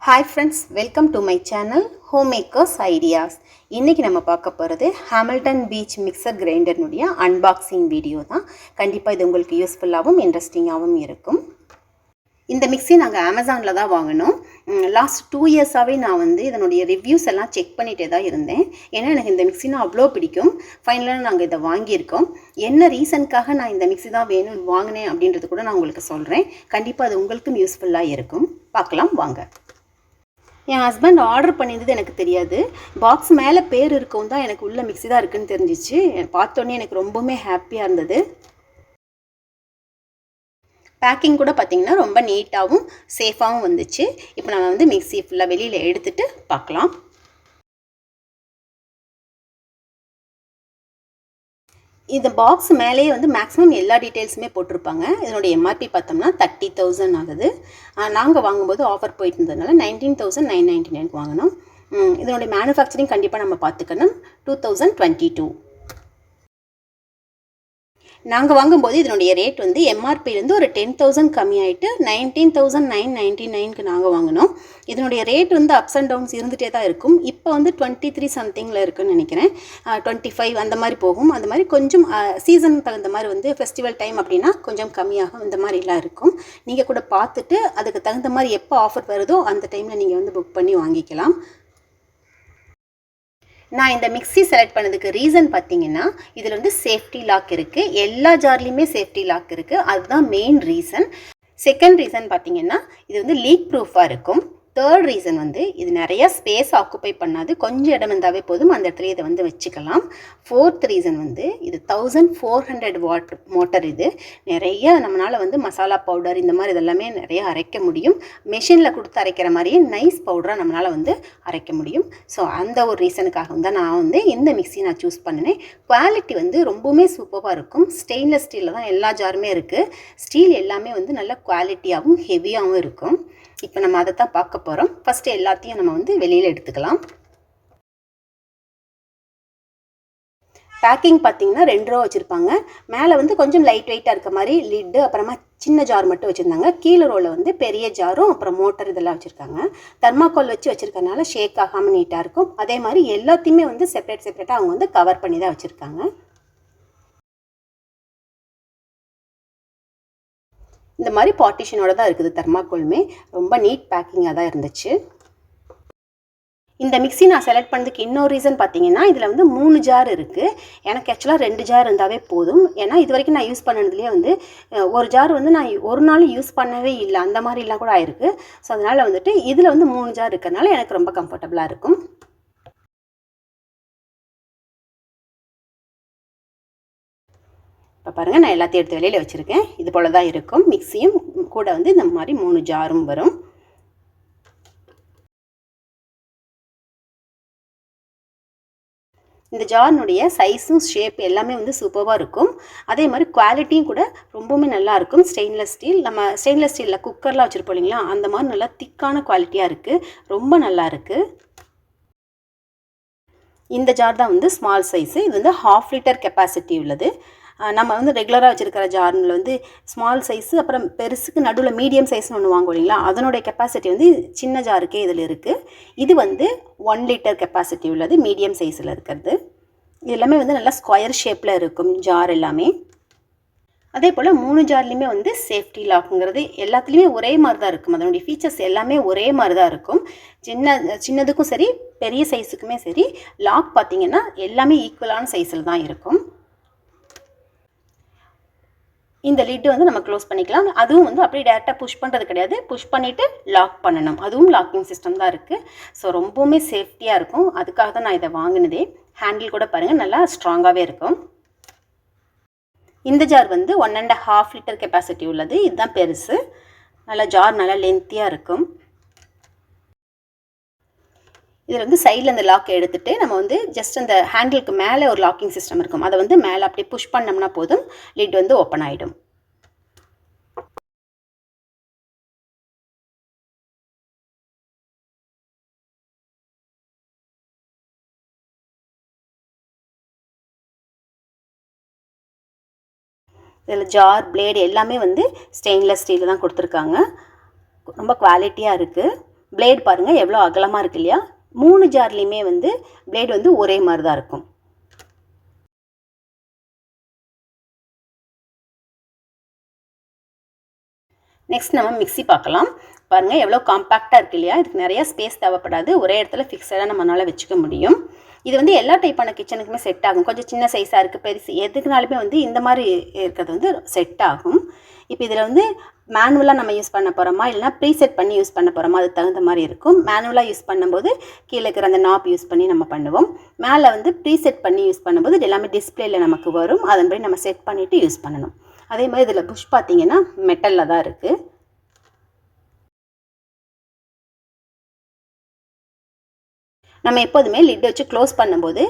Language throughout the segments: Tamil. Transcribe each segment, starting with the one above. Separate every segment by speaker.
Speaker 1: Hi friends, welcome to my channel Homemakers Ideas. இன்னைக்கு நம்ம பார்க்க போகிறது ஹாமில்டன் பீச் மிக்சர் கிரைண்டர்னுடைய அன்பாக்சிங் வீடியோ தான். கண்டிப்பாக இது உங்களுக்கு யூஸ்ஃபுல்லாகவும் இன்ட்ரெஸ்டிங்காகவும் இருக்கும். இந்த மிக்ஸி நாங்கள் அமேசானில் தான் வாங்கினோம். லாஸ்ட் 2 இயர்ஸாகவே நான் இதனுடைய ரிவ்யூஸ் எல்லாம் செக் பண்ணிகிட்டே தான் இருந்தேன். ஏன்னா எனக்கு இந்த மிக்ஸினா அவ்வளோ பிடிக்கும். ஃபைனலாக நாங்கள் இதை வாங்கியிருக்கோம். என்ன ரீசனுக்காக நான் இந்த மிக்ஸி தான் வேணும் வாங்கினேன் அப்படின்றது கூட நான் உங்களுக்கு சொல்கிறேன். கண்டிப்பாக அது உங்களுக்கும் யூஸ்ஃபுல்லாக இருக்கும். பார்க்கலாம் வாங்க. என் ஹஸ்பண்ட் ஆர்டர் பண்ணியிருந்தது எனக்கு தெரியாது. பாக்ஸ் மேலே பேர் இருக்கவும் தான் எனக்கு உள்ள மிக்ஸி தான் இருக்குதுன்னு தெரிஞ்சிச்சு. பார்த்தோன்னே எனக்கு ரொம்பவுமே ஹாப்பியாக இருந்தது. பேக்கிங் கூட பார்த்திங்கன்னா ரொம்ப நீட்டாகவும் சேஃபாகவும் வந்துச்சு. இப்போ நம்ம மிக்ஸி ஃபுல்லாக வெளியில் எடுத்துகிட்டு பார்க்கலாம். இந்த பாக்ஸ் மேலேயே மேக்ஸிமம் எல்லா டீட்டெயில்ஸுமே போட்டிருப்பாங்க. இதனுடைய எம்ஆர்பி பார்த்தோம்னா 30,000 ஆகுது. நாங்கள் வாங்கும்போது ஆஃபர் போயிட்டு இருந்ததுனால 19,999 வாங்கினோம். இதனுடைய மேனுஃபேக்சரிங் கண்டிப்பாக நம்ம பார்த்துக்கணும். 2022 நாங்கள் வாங்கும்போது இதனுடைய ரேட் எம்ஆர்பிலேருந்து ஒரு 10,000 கம்மியாயிட்டு 19,999க்கு நாங்கள் வாங்கினோம். இதனுடைய ரேட் அப்ஸ் அண்ட் டவுன்ஸ் இருந்துகிட்டே தான் இருக்கும். இப்போ 23 சம்திங்கில் இருக்குதுன்னு நினைக்கிறேன். 25 அந்த மாதிரி போகும். அந்த மாதிரி கொஞ்சம் சீசன் தகுந்த மாதிரி ஃபெஸ்டிவல் டைம் அப்படின்னா கொஞ்சம் கம்மியாகும். இந்த மாதிரிலாம் இருக்கும். நீங்கள் கூட பார்த்துட்டு அதுக்கு தகுந்த மாதிரி எப்போ ஆஃபர் வருதோ அந்த டைமில் நீங்கள் புக் பண்ணி வாங்கிக்கலாம். நான் இந்த மிக்ஸி செலக்ட் பண்ணதுக்கு ரீசன் பார்த்தீங்கன்னா, இதில் சேஃப்டி லாக் இருக்குது. எல்லா ஜார்லேயுமே சேஃப்டி லாக் இருக்குது. அதுதான் மெயின் ரீசன். செகண்ட் ரீசன் பார்த்தீங்கன்னா, இது லீக் ப்ரூஃபாக இருக்கும். தேர்ட் ரீசன் இது நிறையா ஸ்பேஸ் ஆக்குப்பை பண்ணாது. கொஞ்சம் இடம் இருந்தாவே போதும், அந்த இடத்துல இதை வச்சுக்கலாம். ஃபோர்த் ரீசன் இது 1400 வாட் மோட்டர். இது நிறைய நம்மளால் மசாலா பவுடர் இந்த மாதிரி இதெல்லாமே நிறைய அரைக்க முடியும். மெஷினில் கொடுத்து அரைக்கிற மாதிரியே நைஸ் பவுடராக நம்மளால் அரைக்க முடியும். ஸோ அந்த ஒரு ரீசனுக்காக தான் நான் இந்த மிக்ஸி நான் சூஸ் பண்ணினேன். குவாலிட்டி ரொம்பவுமே சூப்பராக இருக்கும். ஸ்டெயின்லெஸ் ஸ்டீலில் தான் எல்லா ஜாருமே இருக்குது. ஸ்டீல் எல்லாமே நல்ல குவாலிட்டியாகவும் ஹெவியாகவும் இருக்கும். இப்போ நம்ம அதை தான் பார்க்க போகிறோம். ஃபஸ்ட்டு எல்லாத்தையும் நம்ம வெளியில் எடுத்துக்கலாம். பேக்கிங் பார்த்திங்கன்னா 2 ரோ வச்சுருப்பாங்க. மேலே கொஞ்சம் லைட் வெயிட்டாக இருக்க மாதிரி லிட்டு, அப்புறமா சின்ன ஜார் மட்டும் வச்சுருந்தாங்க. கீழே ரோவில் பெரிய ஜாரும் அப்புறம் மோட்டர் இதெல்லாம் வச்சுருக்காங்க. தர்மாக்கோல் வச்சு வச்சுருக்கனால ஷேக் ஆகாமல் நீட்டாக இருக்கும். அதே மாதிரி எல்லாத்தையுமே செப்பரேட்டாக அவங்க கவர் பண்ணி தான் வச்சுருக்காங்க. இந்த மாதிரி பார்ட்டிஷனோட தான் இருக்குது. தர்மாக்கோலுமே ரொம்ப நீட் பேக்கிங்காக தான் இருந்துச்சு. இந்த மிக்ஸி நான் செலக்ட் பண்ணதுக்கு இன்னொரு ரீசன் பார்த்தீங்கன்னா, இதில் 3 ஜார் இருக்குது. எனக்கு ஆக்சுவலாக 2 ஜார் இருந்தாவே போதும். ஏன்னா இது வரைக்கும் நான் யூஸ் பண்ணதுலேயே ஒரு ஜார் நான் ஒரு நாள் யூஸ் பண்ணவே இல்லை, அந்த மாதிரிலாம் கூட ஆயிருக்கு. ஸோ அதனால் இதில் 3 ஜார் இருக்கிறதுனால எனக்கு ரொம்ப கம்ஃபர்டபுளாக இருக்கும். இப்போ பாருங்கள், நான் எல்லாத்தையும் எடுத்து வெளியில் வச்சுருக்கேன். இது போல் தான் இருக்கும். மிக்ஸியும் கூட இந்த மாதிரி 3 ஜாரும் வரும். இந்த ஜார்னுடைய சைஸும் ஷேப் எல்லாமே சூப்பராக இருக்கும். அதே மாதிரி குவாலிட்டியும் கூட ரொம்பவுமே நல்லாயிருக்கும். ஸ்டெயின்லெஸ் ஸ்டீல், நம்ம ஸ்டெயின்லெஸ் ஸ்டீலில் குக்கர்லாம் வச்சுருப்போம் இல்லைங்களா, அந்த மாதிரி நல்லா திக்கான குவாலிட்டியாக இருக்குது. ரொம்ப நல்லா இருக்குது. இந்த ஜார் தான் ஸ்மால் சைஸு. இது 1/2 லிட்டர் கெப்பாசிட்டி உள்ளது. நம்ம ரெகுலராக வச்சுருக்கிற ஜாரில் ஸ்மால் சைஸு, அப்புறம் பெருசுக்கு நடுவில் மீடியம் சைஸ்னு ஒன்று வாங்குவோம் இல்லைங்களா, அதனுடைய கெப்பாசிட்டி சின்ன ஜாருக்கே இதில் இருக்குது. இது 1 லிட்டர் கெப்பாசிட்டி உள்ளது, மீடியம் சைஸில் இருக்கிறது. இது எல்லாமே நல்லா ஸ்கொயர் ஷேப்பில் இருக்கும் ஜார் எல்லாமே. அதே போல் 3 ஜார்லேயுமே சேஃப்டி லாக்குங்கிறது எல்லாத்துலேயுமே ஒரே மாதிரி தான் இருக்கும். அதனுடைய ஃபீச்சர்ஸ் எல்லாமே ஒரே மாதிரி தான் இருக்கும். சின்னதுக்கும் சரி, பெரிய சைஸுக்குமே சரி, லாக் பார்த்திங்கன்னா எல்லாமே ஈக்குவலான சைஸில் தான் இருக்கும். இந்த லிட்டு நம்ம க்ளோஸ் பண்ணிக்கலாம். அதுவும் அப்படியே டேரெக்டாக புஷ் பண்ணுறது கிடையாது. புஷ் பண்ணிவிட்டு லாக் பண்ணணும். அதுவும் லாக்கிங் சிஸ்டம் தான் இருக்குது. ஸோ ரொம்பவுமே சேஃப்டியாக இருக்கும். அதுக்காக தான் நான் இதை வாங்கினதே. ஹேண்டில் கூட பாருங்கள், நல்லா ஸ்ட்ராங்காகவே இருக்கும். இந்த ஜார் 1.5 லிட்டர் கெப்பாசிட்டி உள்ளது. இதுதான் பெருசு. நல்லா ஜார் நல்லா லென்த்தியாக இருக்கும். இதில் சைடில் இந்த லாக்கை எடுத்துகிட்டு நம்ம ஜஸ்ட் அந்த ஹேண்டிலுக்கு மேலே ஒரு லாக்கிங் சிஸ்டம் இருக்கும். அதை மேலே அப்படியே புஷ் பண்ணோம்னா போதும், லிட் ஓப்பன் ஆகிடும். இதில் ஜார், பிளேடு எல்லாமே ஸ்டெயின்லெஸ் ஸ்டீலில் தான் கொடுத்துருக்காங்க. ரொம்ப குவாலிட்டியாக இருக்குது. பிளேடு பாருங்கள் எவ்வளோ அகலமாக இருக்கு இல்லையா. 3 ஜார்லேயுமே வந்து பிளேடு வந்து ஒரே மாதிரி தான் இருக்கும். நெக்ஸ்ட் நம்ம மிக்ஸி பார்க்கலாம். பாருங்கள் எவ்வளோ காம்பேக்டாக இருக்குது இல்லையா. இதுக்கு நிறையா ஸ்பேஸ் தேவைப்படாது, ஒரே இடத்துல ஃபிக்ஸடாக நம்மளால் வச்சுக்க முடியும். இது வந்து எல்லா டைப்பான கிச்சனுக்குமே செட் ஆகும். கொஞ்சம் சின்ன சைஸாக இருக்குது, பெருசு எதுக்குனாலுமே வந்து இந்த மாதிரி இருக்கிறது வந்து செட் ஆகும். இப்போ இதில் வந்து மேனுவலாக நம்ம யூஸ் பண்ண போகிறோமா இல்லைனா ப்ரீசெட் பண்ணி யூஸ் பண்ண போகிறோமா, அது தகுந்த மாதிரி இருக்கும். மேனுவலாக யூஸ் பண்ணும்போது கீழே இருக்கிற அந்த நாப் யூஸ் பண்ணி நம்ம பண்ணுவோம். மேலே வந்து ப்ரீசெட் பண்ணி யூஸ் பண்ணும்போது இது எல்லாமே டிஸ்பிளேயில் நமக்கு வரும். அதன்படி நம்ம செட் பண்ணிவிட்டு யூஸ் பண்ணணும். அதே மாதிரி இதில் புஷ் பார்த்தீங்கன்னா மெட்டலில் தான் இருக்குது. நம்ம எப்போதுமே லிட்டை வச்சு க்ளோஸ் பண்ணும்போது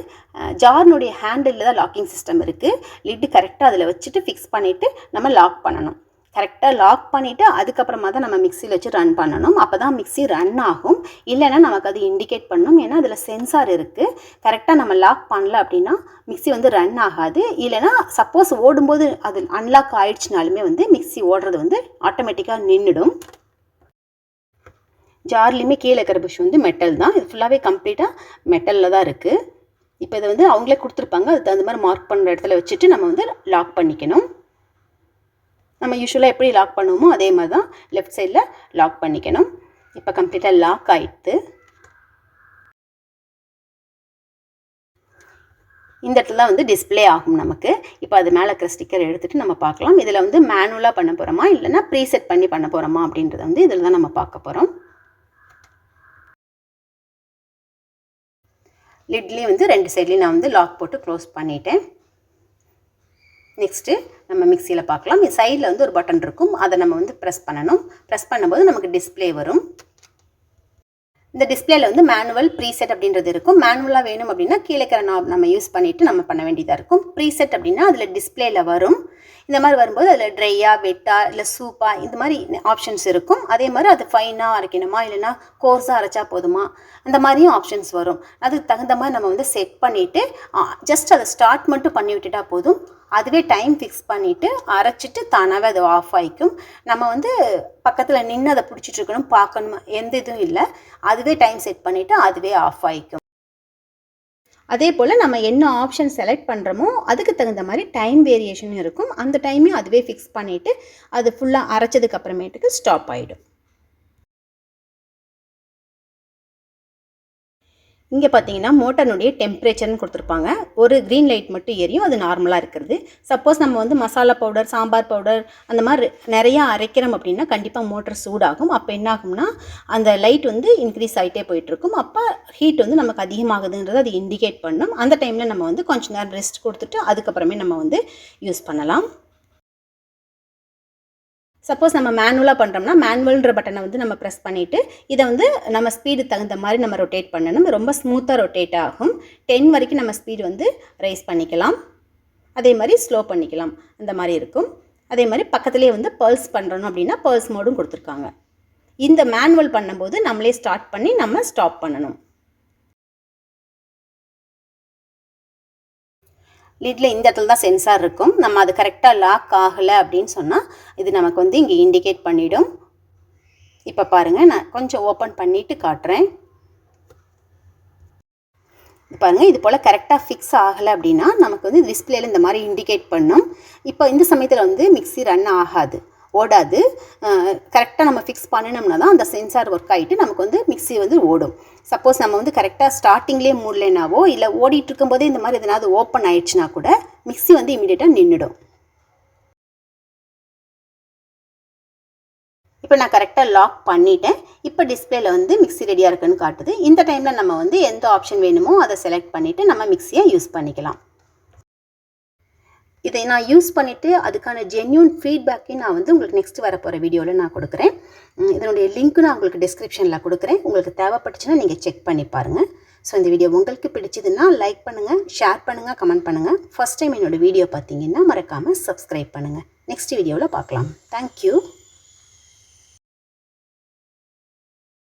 Speaker 1: ஜார்னுடைய ஹேண்டில் தான் லாக்கிங் சிஸ்டம் இருக்குது. லிட்டு கரெக்டாக அதில் வச்சுட்டு ஃபிக்ஸ் பண்ணிவிட்டு நம்ம லாக் பண்ணணும். கரெக்டாக லாக் பண்ணிவிட்டு அதுக்கப்புறமா தான் நம்ம மிக்சியில் வச்சு ரன் பண்ணணும். அப்போ தான் மிக்ஸி ரன் ஆகும். இல்லைன்னா நமக்கு அது இண்டிகேட் பண்ணணும். ஏன்னா அதில் சென்சார் இருக்குது. கரெக்டாக நம்ம லாக் பண்ணல அப்படின்னா மிக்ஸி வந்து ரன் ஆகாது. இல்லைனா சப்போஸ் ஓடும்போது அது அன்லாக் ஆயிடுச்சுனாலுமே வந்து மிக்ஸி ஓடுறது வந்து ஆட்டோமேட்டிக்காக நின்றுடும். ஜார்லேயுமே கீழே இருக்கிற புஷ் வந்து மெட்டல் தான். இது ஃபுல்லாகவே கம்ப்ளீட்டாக மெட்டலில் தான் இருக்குது. இப்போ இதை வந்து அவங்களே கொடுத்துருப்பாங்க. அதுக்கு தகுந்த மாதிரி மார்க் பண்ணுற இடத்துல வச்சுட்டு நம்ம வந்து லாக் பண்ணிக்கணும். நம்ம யூஸ்வலாக எப்படி லாக் பண்ணுவோமோ அதே மாதிரி தான் லெஃப்ட் சைடில் லாக் பண்ணிக்கணும். இப்போ கம்ப்ளீட்டாக லாக் ஆகிடுது. இந்த இடத்துல தான் வந்து டிஸ்பிளே ஆகும் நமக்கு. இப்போ அது மேலே இருக்கிற ஸ்டிக்கர் எடுத்துகிட்டு நம்ம பார்க்கலாம். இதில் வந்து மேனுவலாக பண்ண போகிறோமா இல்லைனா ப்ரீசெட் பண்ணி பண்ண போகிறோமா அப்படின்றத வந்து இதில் தான் நம்ம பார்க்க போகிறோம். லிட்லேயும் வந்து 2 சைட்லேயும் நான் வந்து லாக் போட்டு க்ளோஸ் பண்ணிட்டேன். நெக்ஸ்ட்டு நம்ம மிக்சியில் பார்க்கலாம். இது சைடில் வந்து ஒரு பட்டன் இருக்கும். அதை நம்ம வந்து ப்ரெஸ் பண்ணணும். ப்ரெஸ் பண்ணும்போது நமக்கு டிஸ்பிளே வரும். இந்த டிஸ்பிளேல வந்து மேனுவல் ப்ரீசெட் அப்படின்றது இருக்கும். மேனுவலாக வேணும் அப்படின்னா கீழே இருக்கிற நாப் நம்ம யூஸ் பண்ணிவிட்டு நம்ம பண்ண வேண்டியதாக இருக்கும். ப்ரீசெட் அப்படின்னா அதில் டிஸ்பிளேல வரும். இந்த மாதிரி வரும்போது அதில் ட்ரையா, வெட்டா, இல்லை சூப்பா இந்த மாதிரி ஆப்ஷன்ஸ் இருக்கும். அதே மாதிரி அது ஃபைனாக அரைக்கணுமா இல்லைனா கோர்ஸாக அரைச்சா போதுமா அந்த மாதிரியும் ஆப்ஷன்ஸ் வரும். அதுக்கு தகுந்த மாதிரி நம்ம வந்து செட் பண்ணிவிட்டு ஜஸ்ட் அதை ஸ்டார்ட் மட்டும் பண்ணி விட்டுட்டா போதும். அதுவே டைம் ஃபிக்ஸ் பண்ணிவிட்டு அரைச்சிட்டு தானாகவே அது ஆஃப் ஆகிக்கும். நம்ம வந்து பக்கத்தில் நின்று அதை பிடிச்சிட்டு இருக்கணும், பார்க்கணும், எந்த இதுவும் இல்லை. அதுவே டைம் செட் பண்ணிவிட்டு அதுவே ஆஃப் ஆகிக்கும். அதே போல் நம்ம என்ன ஆப்ஷன் செலக்ட் பண்ணுறோமோ அதுக்கு தகுந்த மாதிரி டைம் வேரியேஷன் இருக்கும். அந்த டைமையும் அதுவே ஃபிக்ஸ் பண்ணிவிட்டு அது ஃபுல்லாக அரைச்சதுக்கு அப்புறமேட்டுக்கு ஸ்டாப் ஆகிடும். இங்கே பார்த்தீங்கன்னா மோட்டருடைய டெம்பரேச்சர்னு கொடுத்துருப்பாங்க. ஒரு க்ரீன் லைட் மட்டும் எரியும், அது நார்மலாக இருக்கிறது. சப்போஸ் நம்ம வந்து மசாலா பவுடர், சாம்பார் பவுடர் அந்த மாதிரி நிறையா அரைக்கிறோம் அப்படின்னா கண்டிப்பாக மோட்டர் சூடாகும். அப்போ என்ன ஆகும்னா அந்த லைட் வந்து இன்க்ரீஸ் ஆகிட்டே போயிட்டுருக்கும். அப்போ ஹீட் வந்து நமக்கு அதிகமாகுதுன்றது அது இண்டிகேட் பண்ணும். அந்த டைமில் நம்ம வந்து கொஞ்சம் நேரம் ரெஸ்ட் கொடுத்துட்டு அதுக்கப்புறமே நம்ம வந்து யூஸ் பண்ணலாம். சப்போஸ் நம்ம மேனுவலாக பண்ணுறோம்னா மேனுவல்ன்ற பட்டனை வந்து நம்ம ப்ரெஸ் பண்ணிவிட்டு இதை வந்து நம்ம ஸ்பீடு தகுந்த மாதிரி நம்ம ரொட்டேட் பண்ணணும். ரொம்ப ஸ்மூத்தாக ரொட்டேட் ஆகும். 10 வரைக்கும் நம்ம ஸ்பீடு வந்து ரைஸ் பண்ணிக்கலாம். அதே மாதிரி ஸ்லோ பண்ணிக்கலாம். அந்த மாதிரி இருக்கும். அதே மாதிரி பக்கத்துலேயே வந்து பல்ஸ் பண்ணுறோம் அப்படின்னா பல்ஸ் மோடும் கொடுத்துருக்காங்க. இந்த மேனுவல் பண்ணும்போது நம்மளே ஸ்டார்ட் பண்ணி நம்ம ஸ்டாப் பண்ணணும். லிட்டில் இந்த இடத்துல தான் சென்சார் இருக்கும். நம்ம அது கரெக்டாக லாக் ஆகலை அப்படின்னு சொன்னால் இது நமக்கு வந்து இங்கே இண்டிகேட் பண்ணிவிடும். இப்போ பாருங்கள், நான் கொஞ்சம் ஓப்பன் பண்ணிவிட்டு காட்டுறேன். பாருங்கள், இது போல் கரெக்டாக ஃபிக்ஸ் ஆகலை அப்படின்னா நமக்கு வந்து டிஸ்பிளேல இந்த மாதிரி இண்டிகேட் பண்ணும். இப்போ இந்த சமயத்தில் வந்து மிக்ஸி ரன் ஆகாது, ஓடாது. கரெக்டாக நம்ம ஃபிக்ஸ் பண்ணினோம்னா தான் அந்த சென்சார் ஒர்க் ஆகிட்டு நமக்கு வந்து மிக்ஸி வந்து ஓடும். சப்போஸ் நம்ம வந்து கரெக்டாக ஸ்டார்டிங்லேயே மூடலைனாவோ இல்லை ஓடிட்டு இருக்கும்போதே இந்த மாதிரி எதனாவது ஓப்பன் ஆயிடுச்சுன்னா கூட மிக்ஸி வந்து இமீடியட்டாக நின்றுடும். இப்போ நான் கரெக்டாக லாக் பண்ணிட்டேன். இப்போ டிஸ்பிளேல வந்து மிக்ஸி ரெடியாக இருக்குன்னு காட்டுது. இந்த டைமில் நம்ம வந்து எந்த ஆப்ஷன் வேணுமோ அதை செலக்ட் பண்ணிவிட்டு நம்ம மிக்ஸியை யூஸ் பண்ணிக்கலாம். இதை நான் யூஸ் பண்ணிவிட்டு அதுக்கான ஜென்யூன் ஃபீட்பேக்கையும் நான் வந்து உங்களுக்கு நெக்ஸ்ட் வரப்போகிற வீடியோவில் நான் கொடுக்குறேன். இதனுடைய லிங்க்கு நான் உங்களுக்கு டிஸ்கிரிப்ஷனில் கொடுக்குறேன். உங்களுக்கு தேவைப்பட்டுச்சுன்னா நீங்கள் செக் பண்ணி பாருங்கள். ஸோ இந்த வீடியோ உங்களுக்கு பிடிச்சதுன்னா லைக் பண்ணுங்கள், ஷேர் பண்ணுங்கள், கமெண்ட் பண்ணுங்கள். ஃபஸ்ட் டைம் என்னோடய வீடியோ பார்த்தீங்கன்னா மறக்காமல் சப்ஸ்கிரைப் பண்ணுங்கள். நெக்ஸ்ட் வீடியோவில் பார்க்கலாம். தேங்க்யூ.